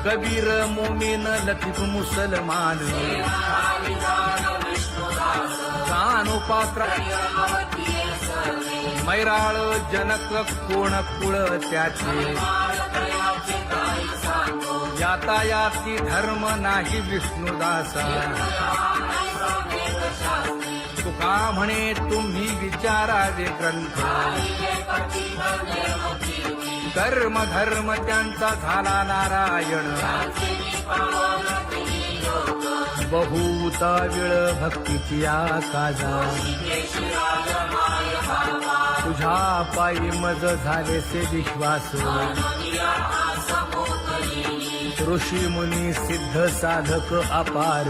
कबीर मोमीन लतीफ मुसलमान कानोपात्र मैराळ जनक कोण कुळ त्याचे यातायाती धर्म नाही विष्णुदासा तुका म्हणे तुम्ही विचारावे ग्रंथ कर्म धर्म त्यांचा झाला नारायण बहुता वेळ भक्तीची आकाजा तुझ्या पायी मज झालेसे विश्वास ऋषी मुनी सिद्ध साधक अपार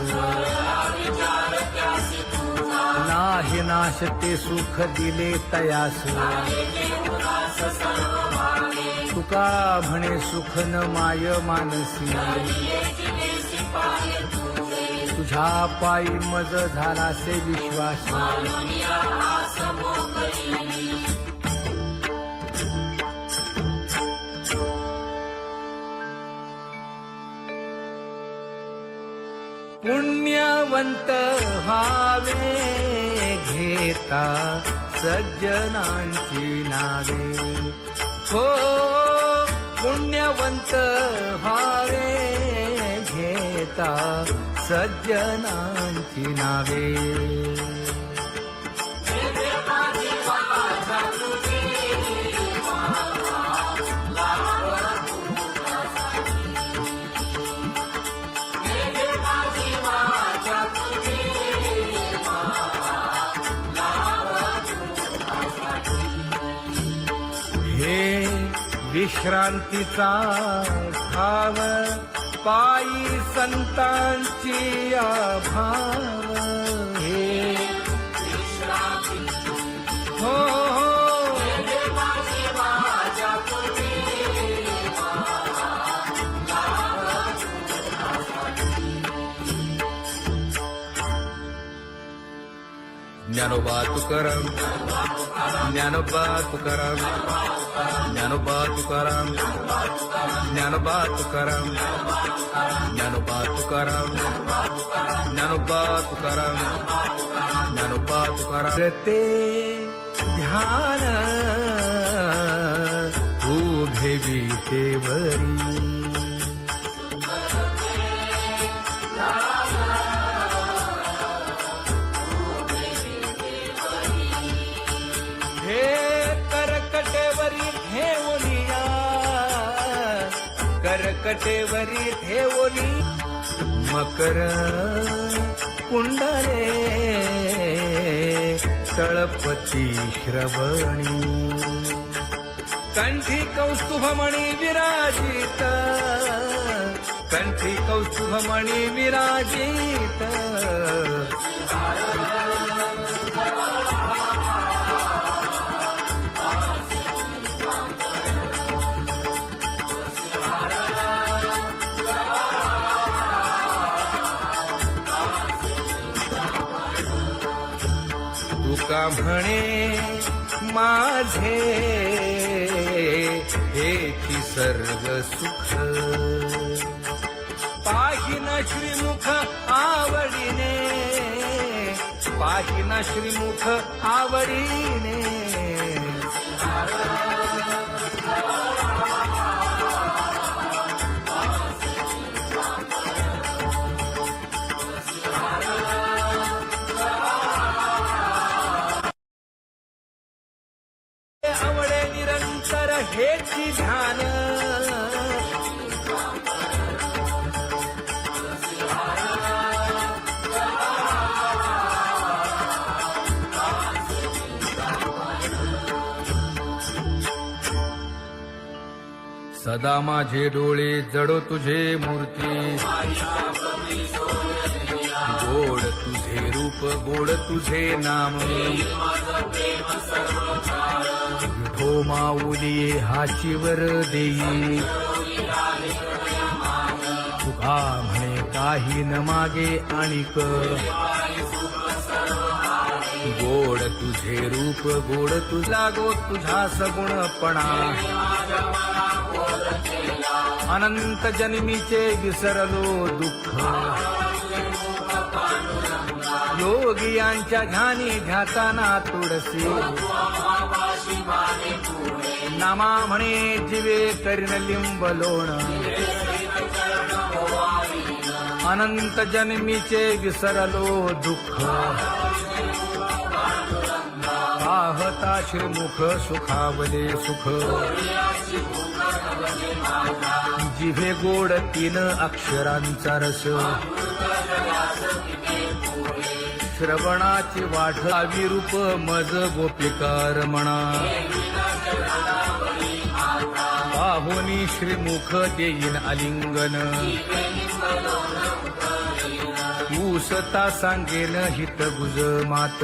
नाही नाश ते सुख दिले तयास तुका म्हणे सुख न माय मानसी तुझ्या पायी मज झालासे विश्वास पुण्यवंत व्हावे घेता सज्जनांची नावे हो पुण्यवंत व्हावे घेता सज्जनांची नावे हे विश्रांतीचा भाव पायी संतांची अभाव हे हो ज्ञानोबा तुकाराम ज्ञानोबा तुकाराम ज्ञानोबा तुकाराम ज्ञानोबा तुकाराम ज्ञानोबा तुकाराम ज्ञानोबा तुकाराम ज्ञानोबा तुकाराम ते ध्यान उभे विटेवरी करकटेवरी ठेवली मकर कुंडले तळपती श्रवणी कंठी कौस्तुभमणी विराजित कंठी कौस्तुभमणी विराजित तुका म्हणे माझे हेची सर्व सुख पाहिन श्रीमुख आवडीने पाहिन श्रीमुख आवडीने आवडे निरंतर हेची ध्यान सदा माझे डोळे जडो तुझे मूर्ती गोड तुझे रूप गोड तुझे नाम विठो माऊली हाचीवर देई तुका म्हणे काही न मागे आणिक गोड तुझे रूप गोड तुझा गो तुझा सगुणपणा अनंत जन्मीचे विसरलो दुःख योगियांच्या ध्यानी ध्याताना तुळसी नामा म्हणे जीवे करीन लिंब लोण अनंत जन्मीचे विसरलो दुःख पाहता श्रीमुख सुखावले सुख जिभे गोड 3 अक्षरांचा रस श्रवणाची वाढ विरूप मज गोपिकार म्हणा पाहुनी श्रीमुख देईन आलिंगन ऊसता सांगेन हित गुज मात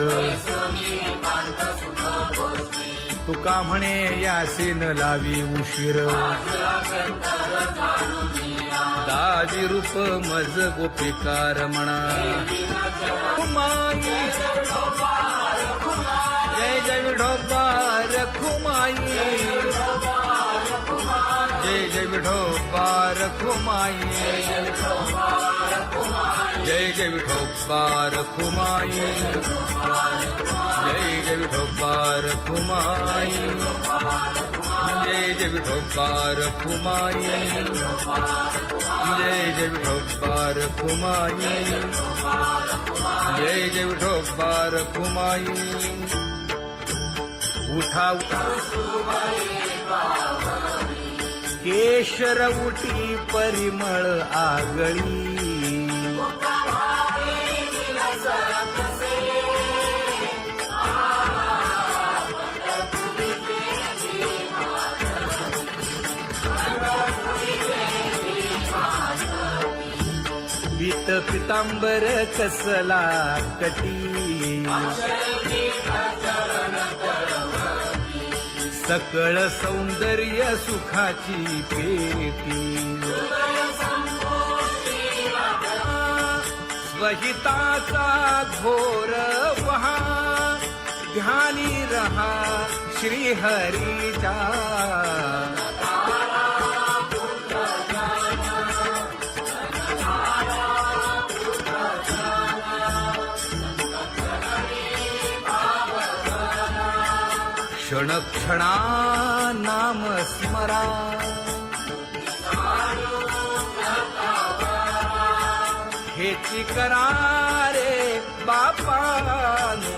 तुका म्हणे यासीन लावी उशीर दावी रूप मज गोपिकार म्हणा खुमाई जय जय विठोबार खुमाई जय जय विठोबार खुमाई जय जय विठोबार खुमाई जय जय विठोबार खुमाई जय जय विठोबार खुमाई जय जय विठोबार खुमाई जय जय विठोबार खुमाई उठा केशर उठी परिमळ आगळी पीत पितांबर कसला कटी सकळ सौंदर्य सुखाची पेटी स्वहिताचा घोर वहा ध्यानी रहा श्रीहरीचा क्षण क्षणा नाम स्मरा हेची करा रे बापानो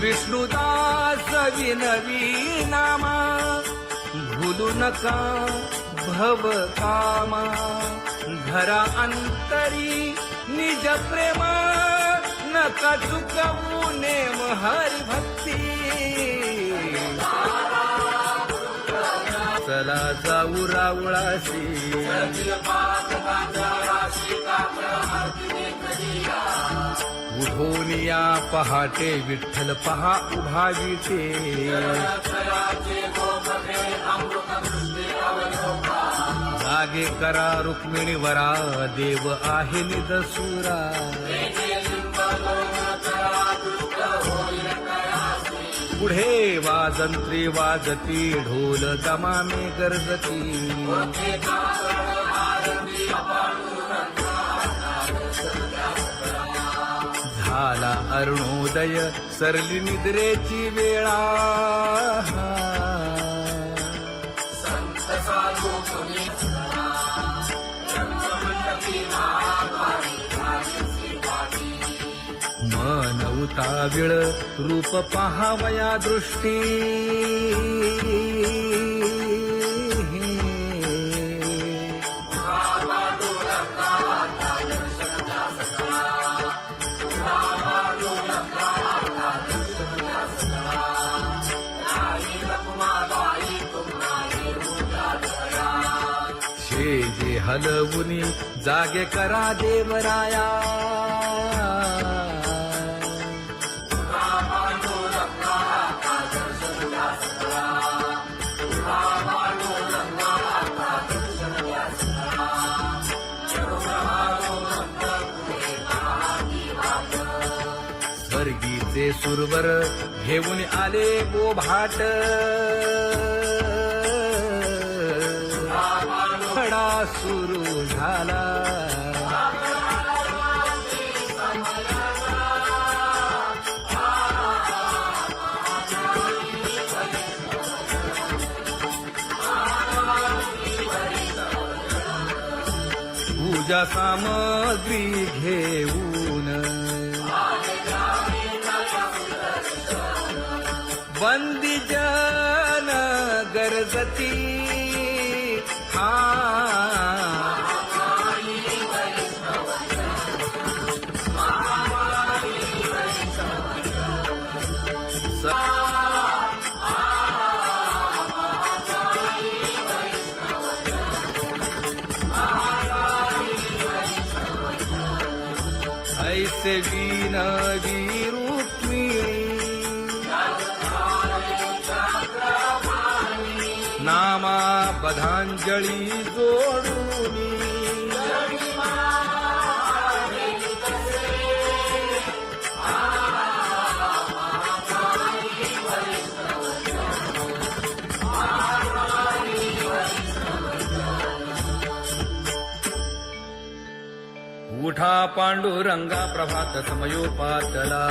विष्णुदास विनवी नामा भूलू नका भव कामा धरा अंतरी निज प्रेमा नका चुकवू नेम हरी भक्ती चला जाऊ रावळाशी उठोनिया पहाटे विठ्ठल पहा उभा विटे जागे करा रुक्मिणी वरा देव आहे निदसुरा पुढे वाजंत्री वाजती ढोल दमामे गरजती झाला अरुणोदय सरली निद्रेची वेळा मन उताविळ रूप पहावया दृष्टी जे हलवुनी जागे करा देवराया स्वर्गी ते सुरवर घेऊन आले बोभाट खडा सुरू झाला पूजा सामग्री घेऊन बंदी जन गरजती ऐसे विनवी रुक्मिणी नामा बधांजळी जोडूनी उठा पांडुरंगा प्रभात समयोपातला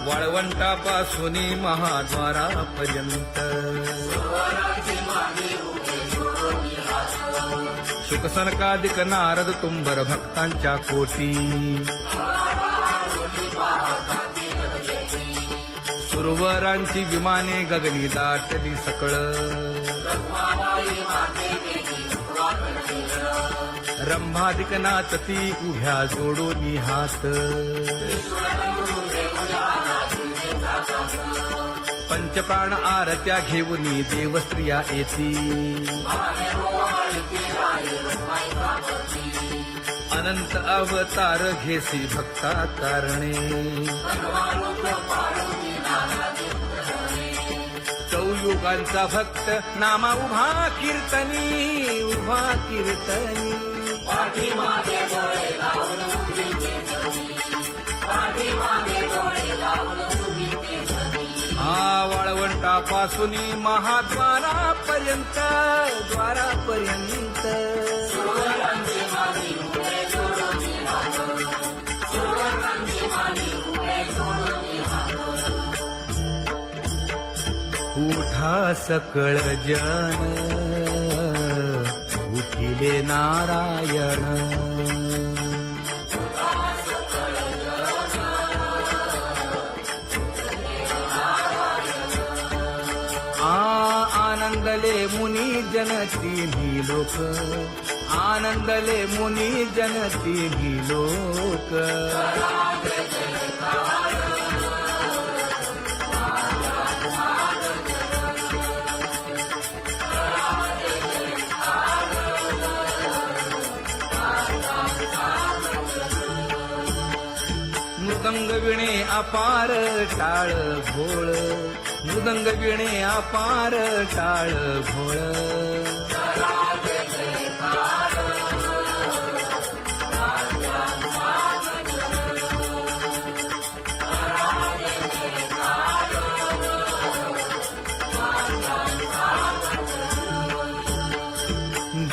वाळवंटापासून महाद्वारापर्यंत शुकसनकादिक नारद तुंबर भक्तांच्या कोटी सुरवरांची विमाने गगनी दाटली सकळ रंभादिक नाचती उभ्या जोडोनी हात पंचप्राण आरत्या घेऊनी देवस्त्रिया येती अनंत अवतार घेसी भक्ता तारणे चौयुगांचा भक्त नामा उभा कीर्तनी उभा कीर्तनी वाळवंटापासून महाद्वारापर्यंत द्वारापर्यंत उठा सकळ जन उठिले नारायण आनंदले मुनी जन तिन्ही लोक आनंदले मुनी जन तिन्ही लोक मृदंग विणे अपार टाळ भोळ मृदंग विणे अपार टाळ भोळ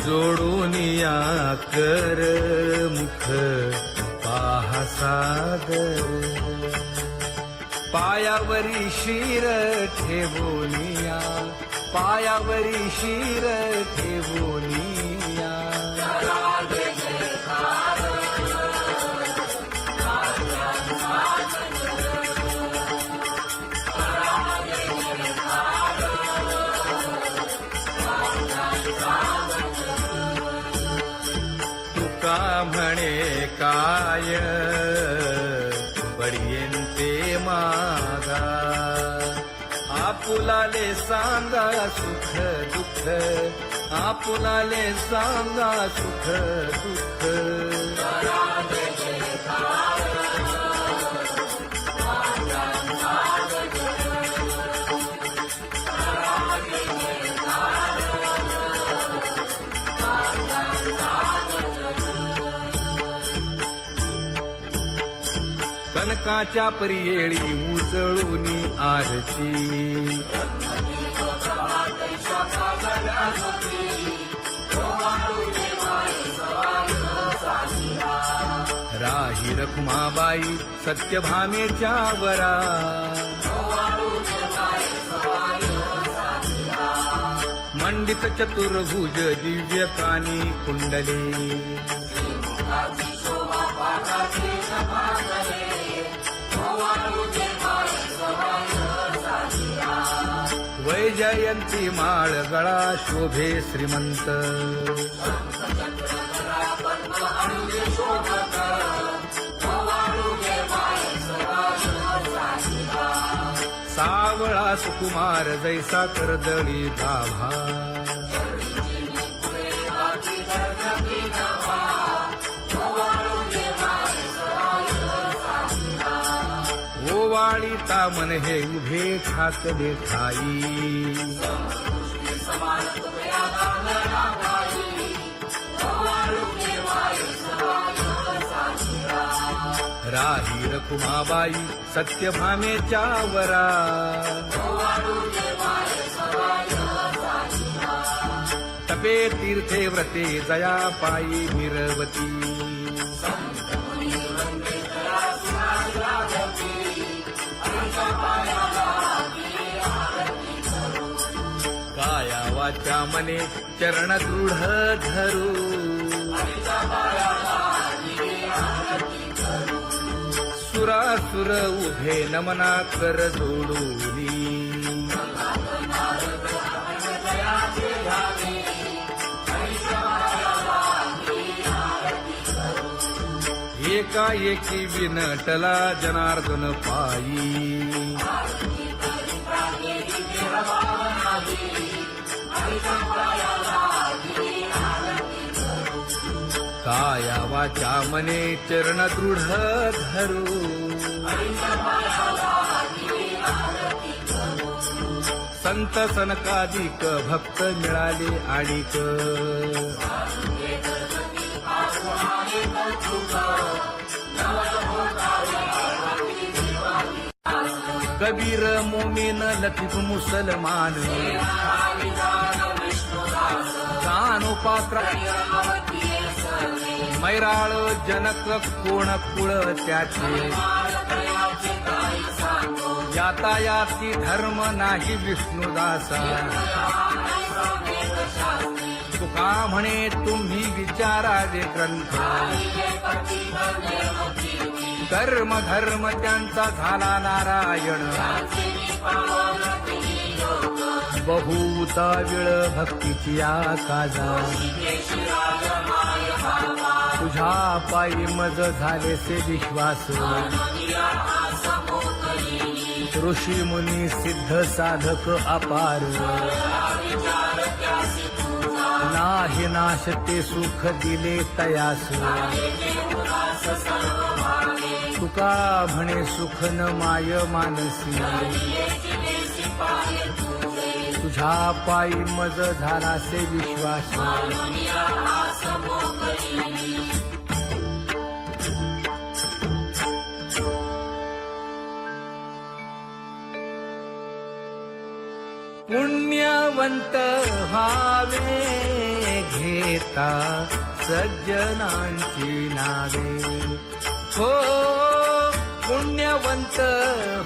जोडूनिया कर मुख पाहा सागर पायावरी शिर ठेवोनिया पायावरी शिर ठेवोनिया तुका म्हणे काय बडियेंते मागा आपुलाले सांगा सुख दुःख आपुलाले सांगा सुख दुःख सनकाच्या परियेळी उजळूनी आरती राही रखुमाबाई सत्यभामेच्या वरा मंडित चतुर्भुज दिव्य कानी कुंडले वैजयंती माळ गळा शोभे श्रीमंत सावळा सुकुमार जैसा कर्दळी गाभा ओवाळी तामन हे उभे ठाकले ठाई राही रखुमाबाई सत्यभामेच्या वरा तपे तीर्थे व्रते जया पायी मिरवती काया वाचा मने चरण दृढ धरू सुरासुर उभे नमना कर जोडूनी एकाएकी विनटला जनार्दन पायी काया वाचा मने चरण दृढ धरू संत सनकादिक भक्त मिळाले आणिक कबीर मोमीन लतीफ मुसलमान कानोपात्रा मैराळ जनक कोण कुळ त्याचे यातायाती धर्म नाही विष्णुदासा तुका म्हणे तुम्ही विचारावे ग्रंथ कर्म धर्म त्यांचा झाला नारायण बहुता वेळ भक्तीची आकाजा तुझ्या पायी मज झाले से विश्वास ऋषी मुनी सिद्ध साधक अपार नाही नाश ते सुख दिले तयास तुका म्हणे सुख न माय मानसी तुझ्या पायी मज झाला से विश्वास पुण्यवंत व्हावे घेता सज्जनांची नावे हो पुण्यवंत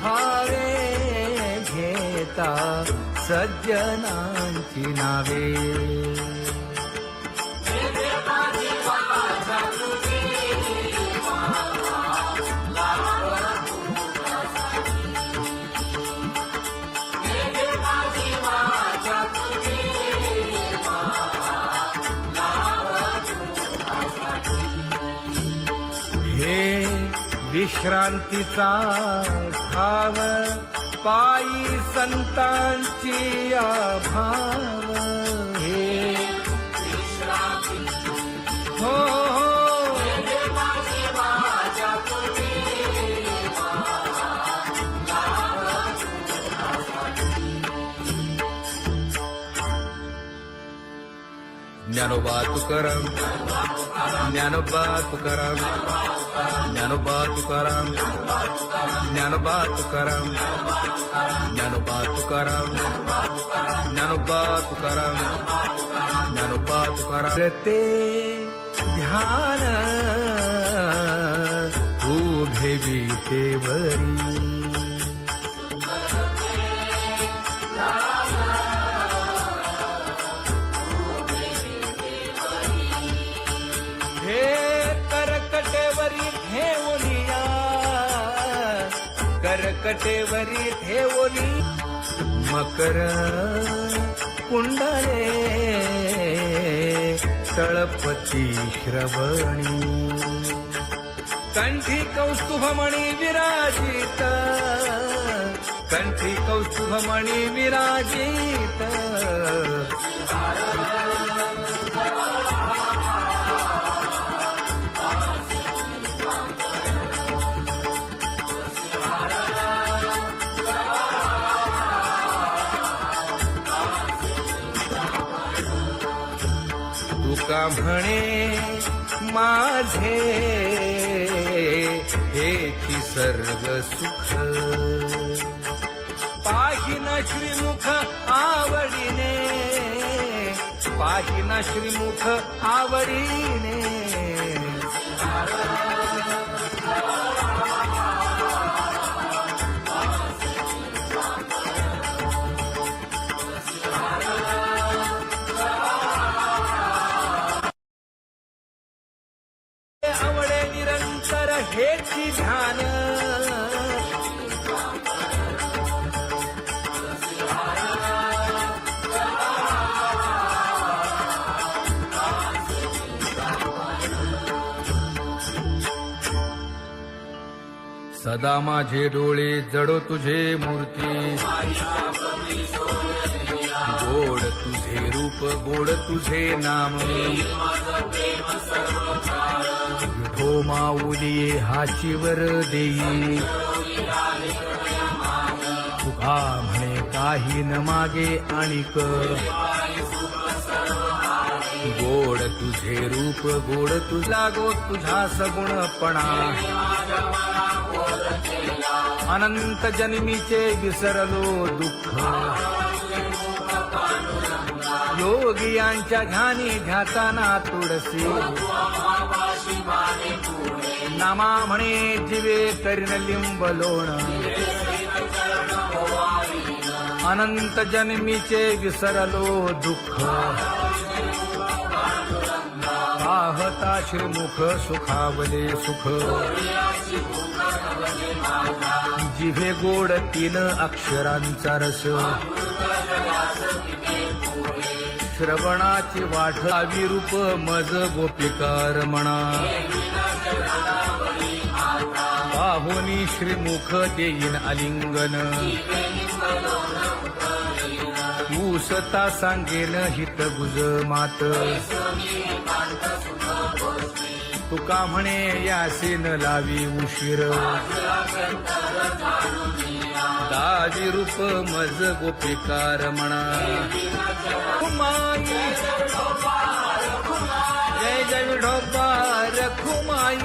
व्हावे घेता सज्जनांची नावे हे विश्रांतीचा भाव पायी संतांची अभाव हे हो ज्ञानोबा तुकाराम ज्ञानोबा तुकाराम ज्ञानोबा तुकाराम ज्ञानोबा तुकाराम ज्ञानोबा तुकाराम ज्ञानोबा तुकाराम ज्ञानोबा तुकाराम ते ध्यान उभे विटेवरी हे करकटेवरी ठेवलिया करकटेवरी ठेवली मकर कुंडले तळपती श्रवणी कंठी कौस्तुभमणी विराजित कंठी कौस्तुभमणी विराजित तुका म्हणे माझे हेची सर्व सुख पाहिन श्रीमुख आवडीने पाहिन श्रीमुख आवडीने आवडे निरंतर हेची ध्यान सदा माझे डोळे जडो तुझे मूर्ती गोड तुझे रूप गोड तुझे नाम विठो माऊली हाचीवर देई तुका म्हणे काही न मागे आणिक गोड तुझे रूप गोड तुझा गो तुझा सगुणपणा अनंत जन्मीचे विसरलो दुःख योगियांच्या ध्यानी ध्याताना तुळसी नामा म्हणे जीवे करीन लिंब लोण अनंत जन्मीचे विसरलो दुःख पाहता श्रीमुख सुखावले सुख जिभे गोड 3 अक्षरांचा रस श्रवणाची वाट विरूप मज गोपिकार म्हणा पाहुनी श्रीमुख देईन आलिंगन ऊसता सांगेन हित गुज मात तुका म्हणे यासीन लावी उशीर दाजी रूप मज गोपिकार म्हणा जय जय विठोबा रखुमाई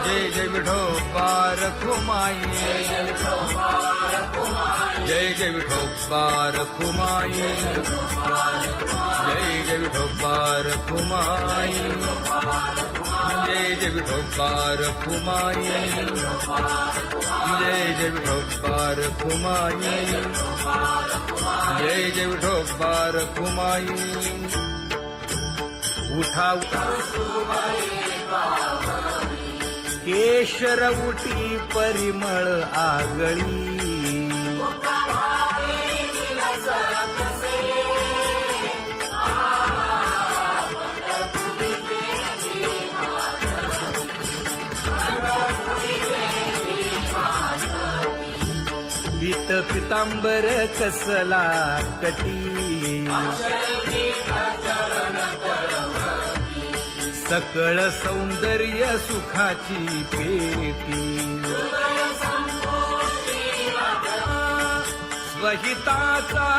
जय जय विठोबा रखुमाई जय जय विठोबा रखुमाई जय जय विठोबा रखुमाई जय जय विठोबा रखुमाई जय जय विठोबा रखुमाई जय जय विठोबा रखुमाई उठा केशर उटी परिमळ आगळी पीत पितांबर कसला कटी सकळ सौंदर्य सुखाची पेटी स्वहिताचा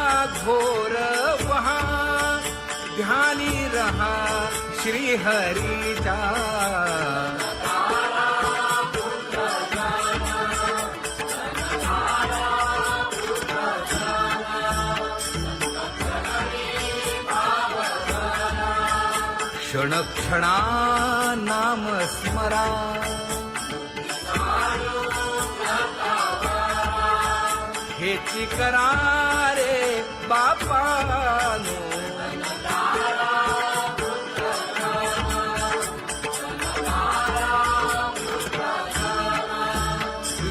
घोर वहा ध्यानी रहा श्री हरीचा. क्षण क्षणा नाम स्मरा. हेची करा रे बापानो.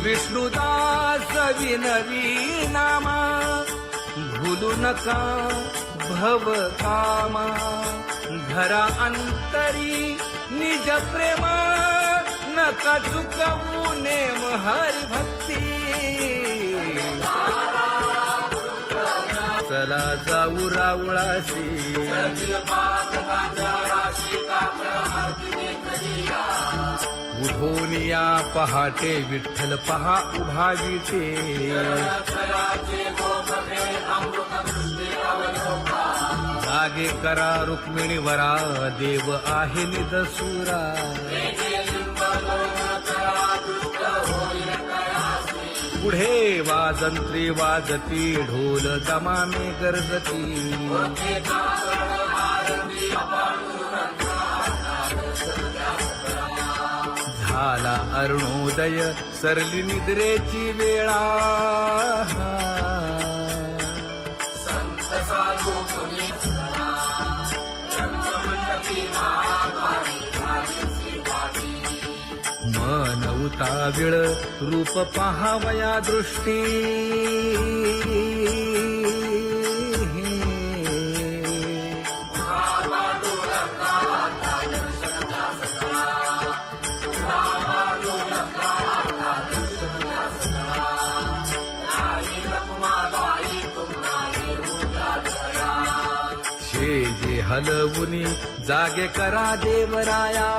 विष्णुदास विनवी नामा. भूलू नका भव कामा. घरा अंतरी निज प्रेम. नका चुकवू नेम हरी भक्ती. चला जाऊ रावळाशी. उठोनिया पहाटे विठ्ठल पहा उभा विटे. जागे करा रुक्मिणी वरा. देव आहे निदसुरा. पुढे वाजंत्री वाजती. ढोल दमामे गरजती. झाला अरुणोदय सरली निद्रेची वेळा. मन उताविळ रूप पहावया दृष्टी. जे हलवुनी जागे करा देवराया.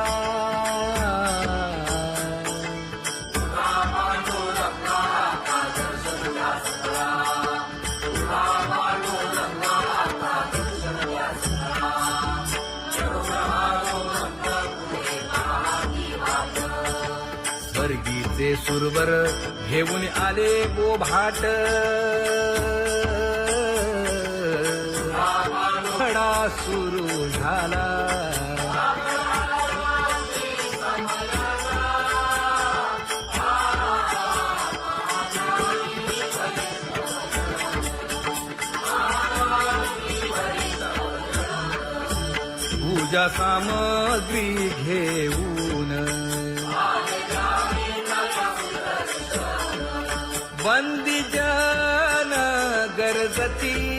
स्वर्गीचे सुरवर घेऊन आले बोभाट. खडा सुरू झाला. पूजा सामग्री घेऊन. बंदी जन गरजती.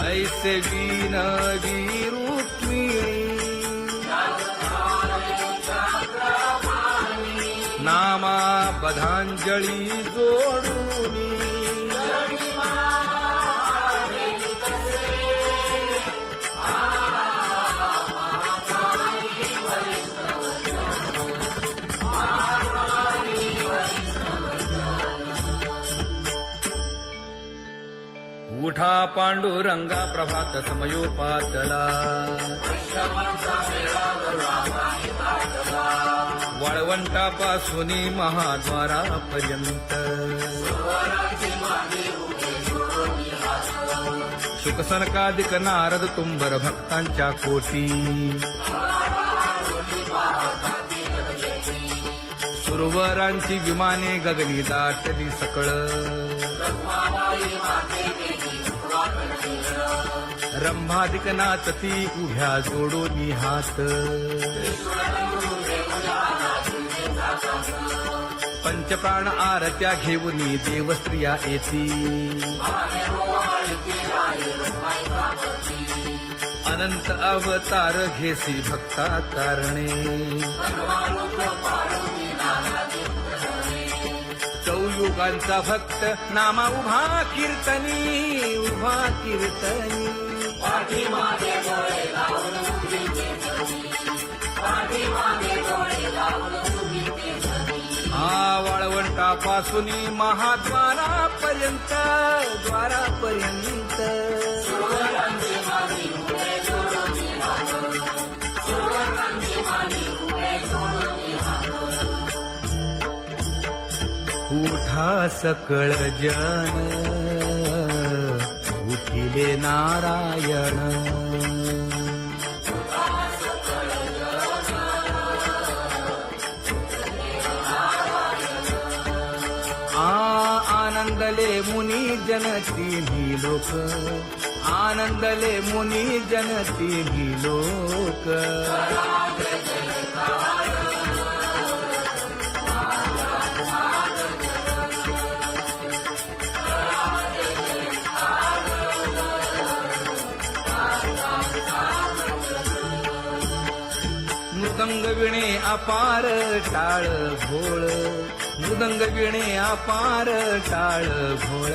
ऐसे विनवी रुक्मिणी. नामा बधांजळी जोडूनी. उठा पांडुरंगा प्रभात समयोपातला. वाळवंटापासून महाद्वारापर्यंत. शुकसनकादिक नारद तुंबर भक्तांच्या कोटी. सुरवरांची विमाने गगनी दाटली सकळ. रंभादिक नाचती उभ्या जोडोनी हात. पंचप्राण आरत्या घेऊनी देवस्त्रिया येती. अनंत अवतार घेसी भक्ता कारणे. युगांचा भक्त नामा उभा कीर्तनी उभा कीर्तनी पाठीमागे डोळे लावून उभी ते धनी, पाठीमागे डोळे लावून उभी ते धनी. वाळवंटापासून महाद्वारापर्यंत द्वारापर्यंत सुवर्णांची मानी उभे जोडून हात, सुवर्णांची मानी उभे जोडून हात. उठा सकळ जन उठिले नारायण आनंदले मुनी जन तिन्ही लोक आनंदले मुनी जन तिन्ही लोक मृदंग विणे अपार टाळ भोळ मृदंग विणे अपार टाळ भोळ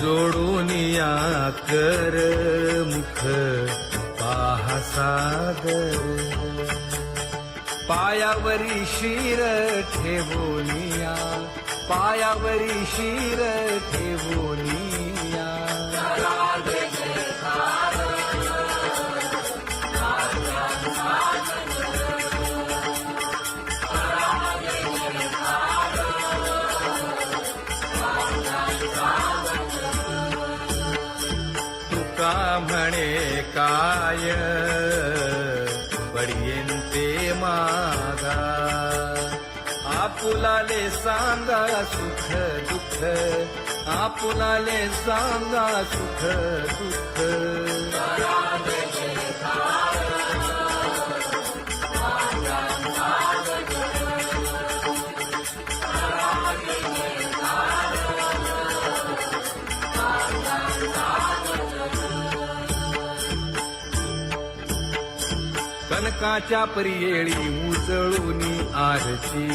जोडून या कर मुख पाहा सागर पायावरी शिर ठेवोनिया पायावरी शिर ठेवोनिया तुका म्हणे काय बडियेंते मागा आपुलाले सांगा सुख दुःख आपुलाले सांगा सुख दुःख कनकाच्या परियेळी उजळूनी आरती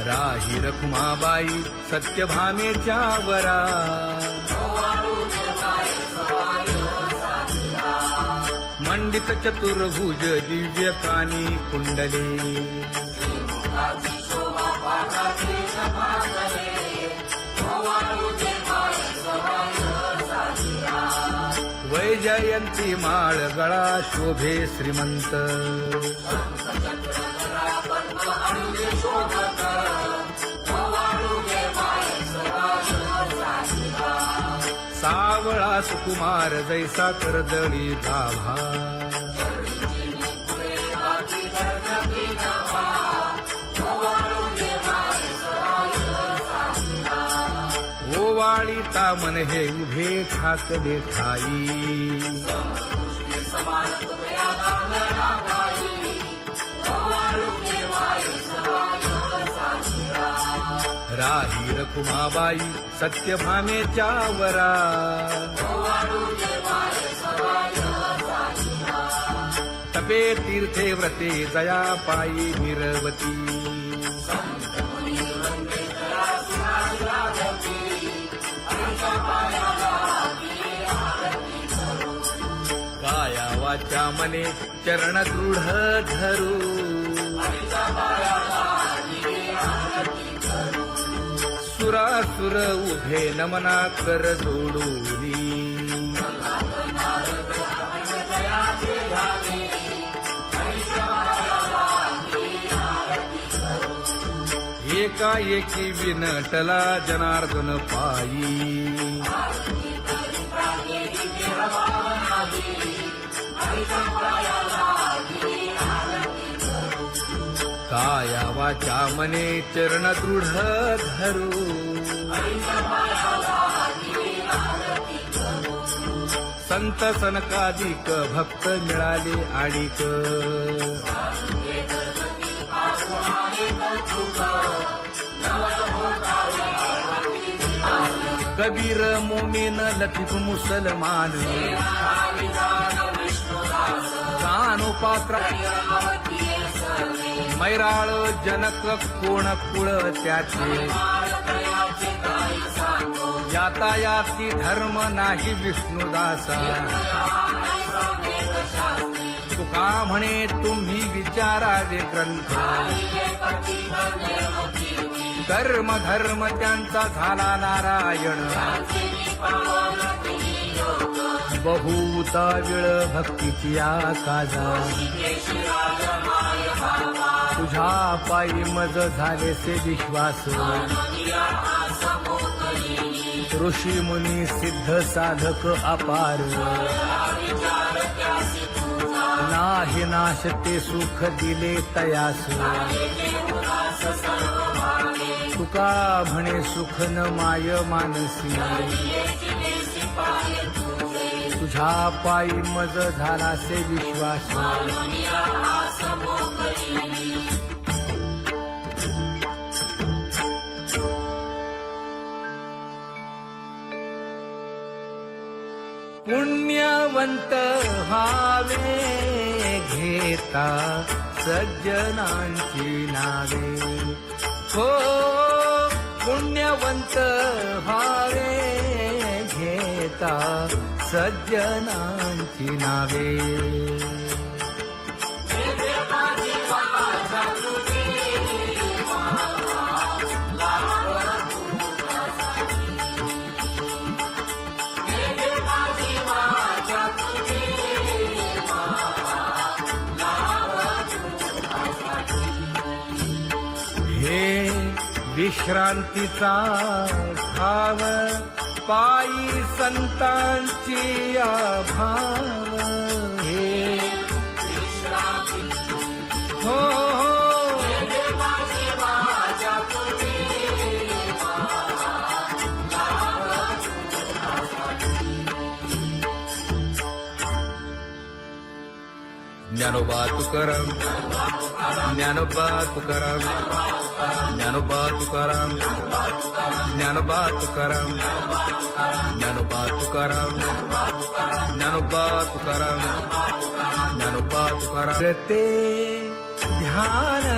राही रखुमाबाई सत्यभामेच्या वरा मंडित चतुर्भुज दिव्य कानी कुंडले वैजयंती माळ गळा शोभे श्रीमंत सावळा सुकुमार जैसा करदळी गाभा ओवाळीता मन हे उभे ठाकले ठाई राही रखुमाबाई सत्यभामेच्या वरा तपे तीर्थे व्रते जया पायी निरवती काया वाचा मने चरण दृढ धरू सुरासुर उभे नमना कर जोडूनी एकाएकी विनटला जनार्दन पायी काया वाचा मने चरण दृढ धरू संत सनकादिक भक्त मिळाले आणिक कबीर मोमीन लतीफ मुसलमान कानोपात्रा मैराळ जनक कोण कुळ त्याचे यातायाती धर्म नाही विष्णुदासा तुका म्हणे तुम्ही विचारावे ग्रंथ कर्म धर्म त्यांचा झाला नारायण बहुता वेळ भक्तीची आकाजा तुझ्या पायी मज झालेसे विश्वास ऋषी मुनी सिद्ध साधक अपार नाही नाश ते सुख दिले तयास तुका म्हणे सुख न माय मानसी तुझ्या पायी मज झालासे विश्वास पुण्यवंत व्हावे घेता सज्जनांची नावे हो पुण्यवंत व्हावे घेता सज्जनांची नावे हे विश्रांतीचा भाव पायी संतांची अभाव हे हो ज्ञानोबा तुकाराम ज्ञानोबा तुकाराम ज्ञानोबा तुकाराम ज्ञानोबा तुकाराम ज्ञानोबा तुकाराम ज्ञानोबा तुकाराम ज्ञानोबा तुकाराम ते ध्यान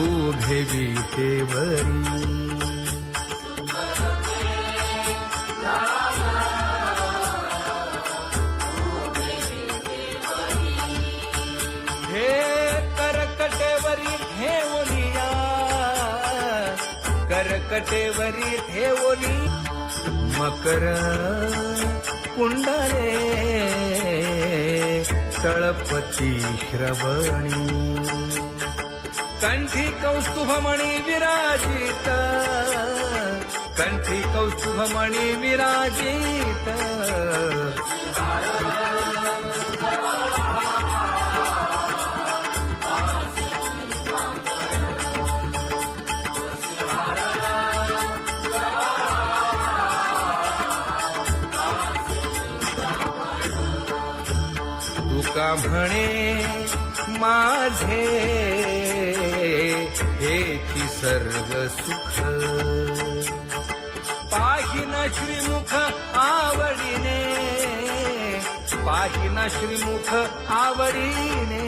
उभे विटेवरी करकटेवरी ठेवली मकर कुंडले तळपती श्रवणी कंठी कौस्तुभमणी विराजित कंठी कौस्तुभमणी विराजित तुका म्हणे माझे हेची सर्व सुख पाहिन श्रीमुख आवडीने पाहिन श्रीमुख आवडीने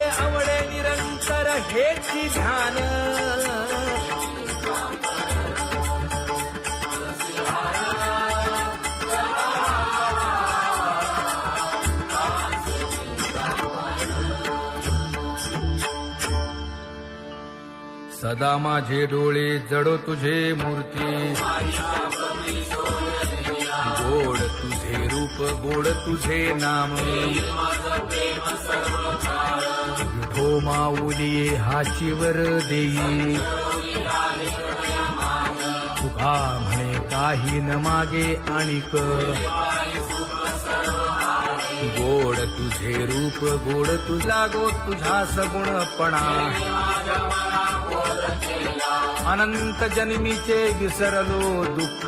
आवडे निरंतर हेची ध्यान सदा माझे डोळे जडो तुझे मूर्ती गोड तुझे रूप गोड तुझे नाम विठो माऊली हाचीवर देई तुका म्हणे काही न मागे आणिक गोड तुझे रूप गोड तुझा गो तुझा सगुणपणा अनंत जन्मीचे विसरलो दुःख